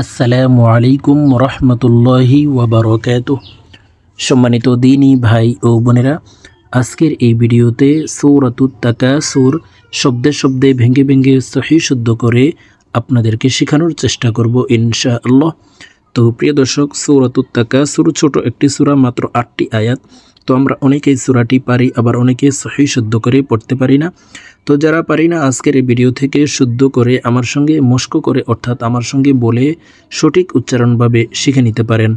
আসসালামু আলাইকুম রহমতুল্লাহি ওয়াবারাকাতুহ। সম্মানিত দিনী ভাই ও বোনেরা, আজকের এই ভিডিওতে সূরাতুত তাকাসুর শব্দে শব্দে ভেঙে ভেঙে সহি শুদ্ধ করে আপনাদেরকে শেখানোর চেষ্টা করব ইনশাআল্লাহ। তো প্রিয় দর্শক, সূরাতুত তাকাসুর ছোট একটি সূরা, মাত্র 8টি আয়াত। তো আমরা অনেকেই সূরাটি পারি, আবার অনেকে সহি শুদ্ধ করে পড়তে পারি না। তো যারা পারি না, আজকের এই ভিডিও থেকে শুদ্ধ করে আমার সঙ্গে মস্ক করে, অর্থাৎ আমার সঙ্গে বলে সঠিক উচ্চারণভাবে শিখে নিতে পারেন।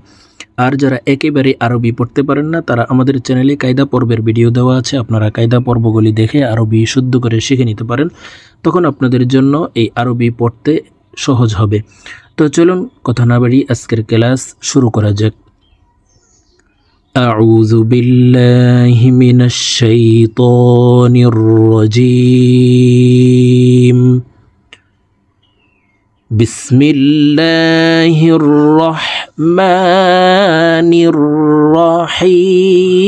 আর যারা একেবারে আরবি পড়তে পারেন না, তারা আমাদের চ্যানেলে কায়দা পর্বের ভিডিও দেওয়া আছে, আপনারা কায়দা পর্বগুলি দেখে আরবি শুদ্ধ করে শিখে নিতে পারেন। তখন আপনাদের জন্য এই আরবি পড়তে সহজ হবে। তো চলুন কথা না বাড়ি আজকের ক্লাস শুরু করা যাক। أعوذ بالله من الشيطان الرجيم بسم الله الرحمن الرحيم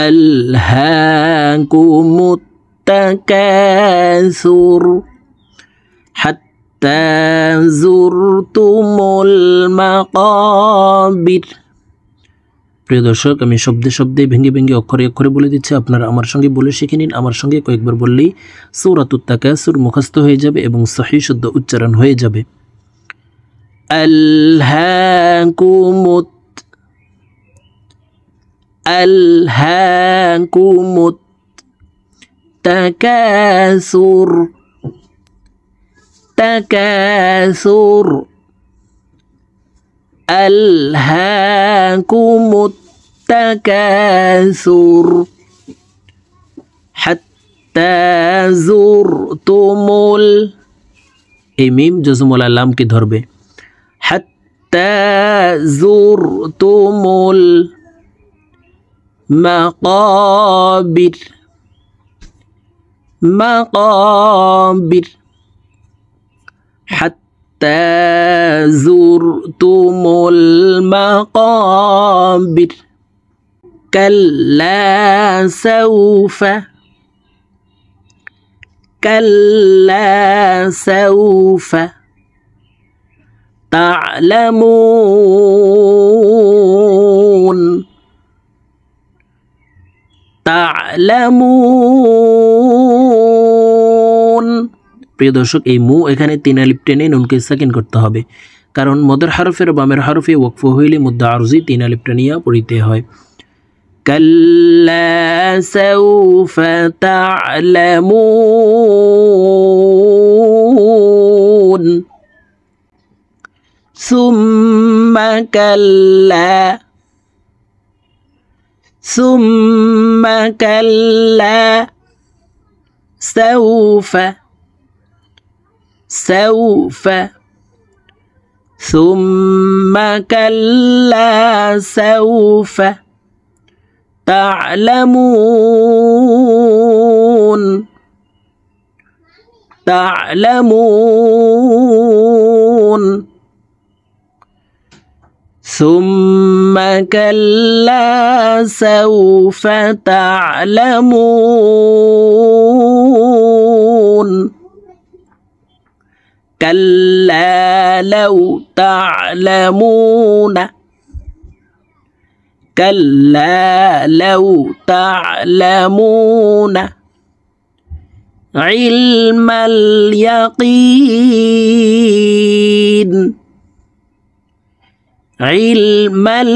ألهاكم التكاثر যুরতুমুল মাকাবির। প্রিয় দর্শক, আমি শব্দে শব্দে ভেঙে ভেঙে অক্ষরে অক্ষরে বলে দিচ্ছি, আপনারা আমার সঙ্গে বলে শিখে নিন। আমার সঙ্গে কয়েকবার বললেই সূরাতুত তাকাসুর মুখস্থ হয়ে যাবে এবং সহিহ শুদ্ধ উচ্চারণ হয়ে যাবে। আলহাকুমুত তাকাসুর تكاثر ألهاكم التكاثر حتى زرتم এই মিম জজমুল লামকে ধরবে। حتى زرتم المقابر حتى زرتم المقابر كلا سوف تعلمون প্রিয় দর্শক, এই মু এখানে 3 আলিফ টেনে নুনকে সাকিন করতে হবে, কারণ মদের হরফের বামের হরফে ওয়াকফ হইলে মুদ্দা আরজি 3 আলিফ টেনিয়া পড়িতে হয়। কাল্লা সাউফা তা'লামুন সুম্মা কাল্লা سوف ثم كلا سوف تعلمون ثم كلا سوف تعلمون كلا لو تعلمون علم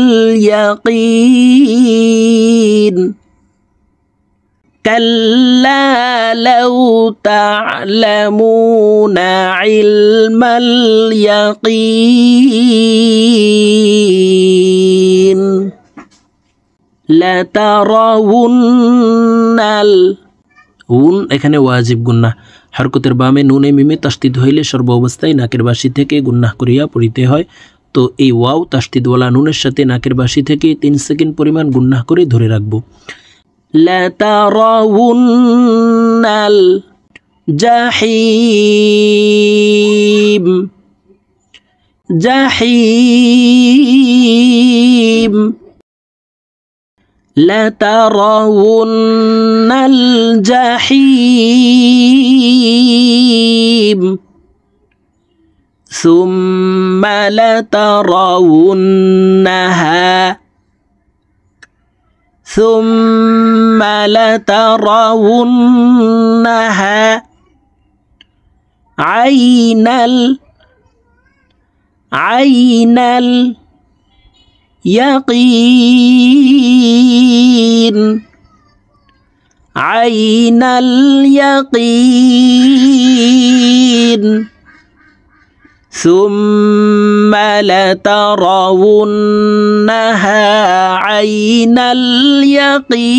اليقين كلا لو تعلمون علم اليقين لترون এখানে ওয়াজিব গুন্নাহ। হরকতের বামে নুনে মিমে তাসদিদ হইলে সর্ব অবস্থায় নাকের বাসি থেকে গুন্নাহ করিয়া পড়িতে হয়। তো এই ওয়াও তাসদিদওয়ালা নুনের সাথে নাকের বাসি থেকে 3 সেকেন্ড পরিমাণ গুন্নাহ করে ধরে রাখবো। لترون الجحيم لترون الجحيم ثم لترونها ثم لترونها عين اليقين عين اليقين ثم لترونها عين اليقين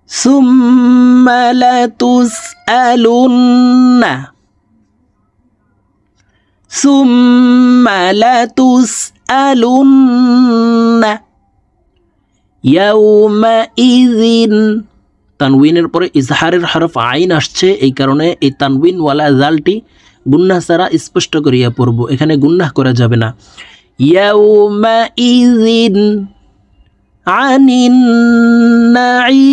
ثم لتسألن يومئذ তানউইনের পরে ইজহারের হরফ আইন আসছে, এই কারণে এই তানউইন ওয়ালা জালটি গুন্নাহ ছাড়া স্পষ্ট করিয়া পড়ব, এখানে গুন্নাহ করা যাবে না। ইয়াউমাইযিন আনিন নাঈম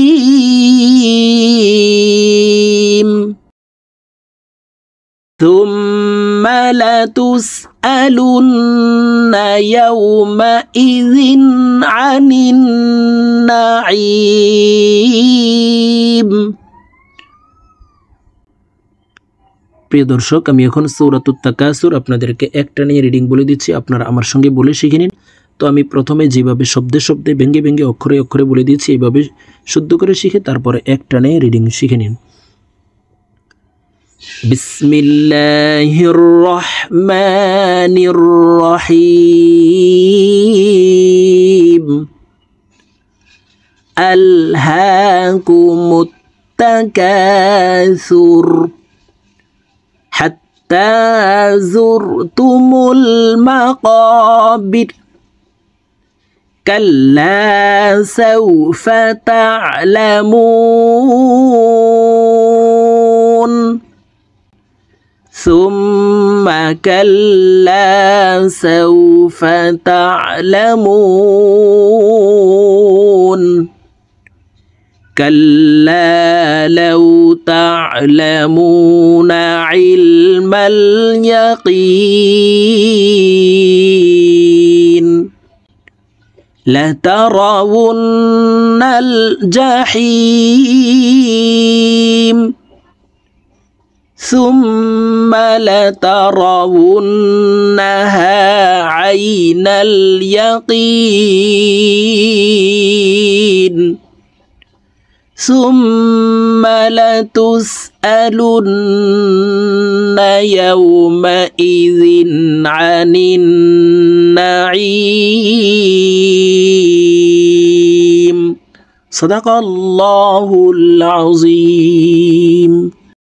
থুম্মা লাতুসআলুন্না ইয়াউমাইযিন আনিন নাঈম। প্রিয় দর্শক, আমি এখন সূরাতুত তাকাসুর আপনাদেরকে একটা নিয়ে রিডিং বলে দিচ্ছি, আপনারা আমার সঙ্গে বলে শিখে নিন। তো আমি প্রথমে যেভাবে শব্দে শব্দে ভেঙে ভেঙে অক্ষরে অক্ষরে বলে দিচ্ছি, এইভাবে শুদ্ধ করে শিখে তারপরে একটা নিয়ে রিডিং শিখে নিন। বিসমিল্লাহির রহমানির রহিম আলহাকুমুত তাকাসুর হাত্তা যুরতুমুল মাকাবির কাল্লা সাওফা তা'লামুন সুম্মা কাল্লা সাওফা তা'লামুন كلا لو تعلمون علم اليقين لترون الجحيم ثم لترونها عين اليقين ثم لتسألن يومئذ عن النعيم صدق الله العظيم।